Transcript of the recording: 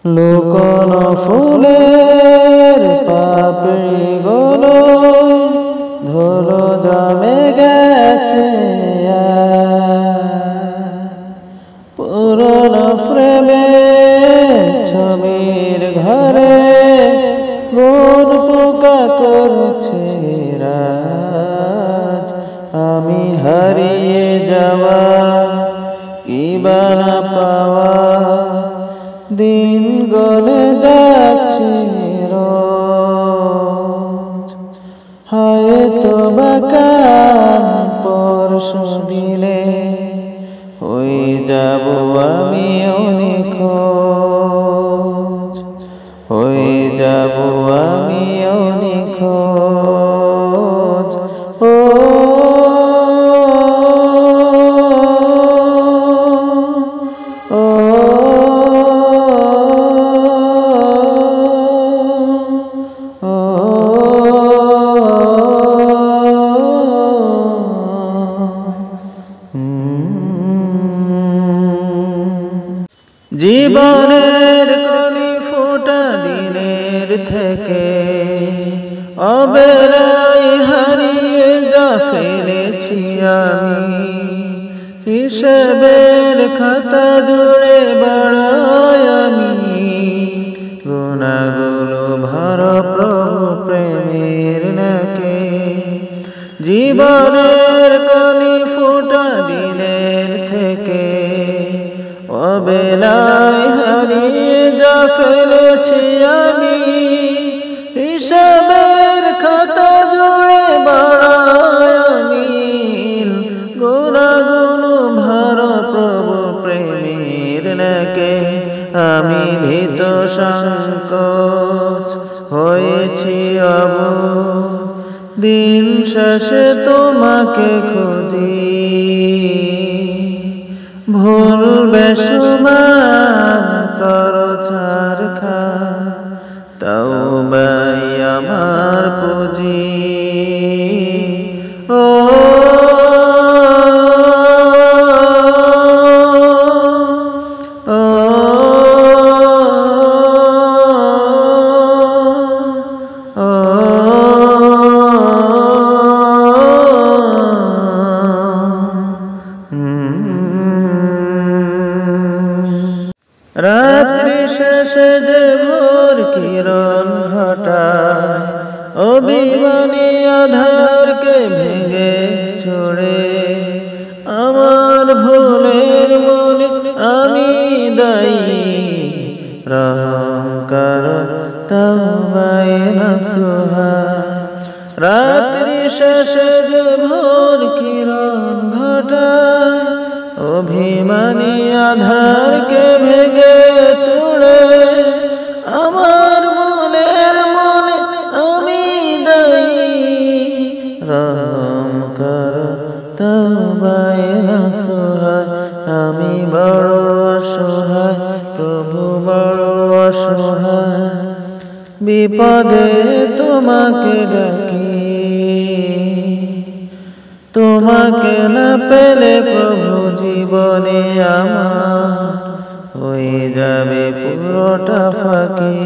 লুকোনো ফুলের পাপড়িগুলো ধুলো জমে গেছে পুরনো ফ্রেমের ছবির ঘরে গুণ পোকা করছে রাজ। আমি হারিয়ে যাওয়া কিবা না পাওয়া দিন গলে যাচ্ছে রোজ। হয়তো বা কাল পরশু দিলে হয়ে যাব আমি অনেক খোঁজ, হয়ে যাব আমি অনেক খোঁজ। ও জীবনের কলি ফোটা দিনের থেকে অবেলায় হারিয়ে যা ফেলেছি আমি, হিসেবের খাতা জুড়ে বাড়াই আমি গুনাহগুলো ভর প্রভু প্রেমের নাকে। জীবনের কলি ফোটা দিনের থেকে অবেলায় হারিয়ে যা ফেলেছি আমি, হিসাবের খাতা জুড়ে বাড়াই আমি গুনাহগুলো ভর প্রভু প্রেমের নাকে। আমি ভীত সংকোচ হয়েছি অবুঝ দিন শেষে তোমাকে খুঁজি, ভুল বেসুমার করো ছারখা তওবাই আমার পুঁজি। ও রাত্রি শেষে যে ভোর কিরণ ঘটায় অভিমানী আধারকে ভেঙে ছড়ে, আমার ভুলের মনে আমি দায়ী রহম করো তওবায়ে নসুহা। রাত্রি শেষে যে ভোর কিরণ ঘটায় অভিমানী আধারকে ভেঙে চুড়ে, আমার মনের মনে আমি দায়ী রহম করো তওবায়ে নসুহা। আমি বড় অসহায় প্রভু বড় অসহায়, বিপদে তোমাকে ডাকি, তোমাকে না পেলে প্রভু জীবনে আমার হয়ে যাবে পুরোটা ফাঁকি।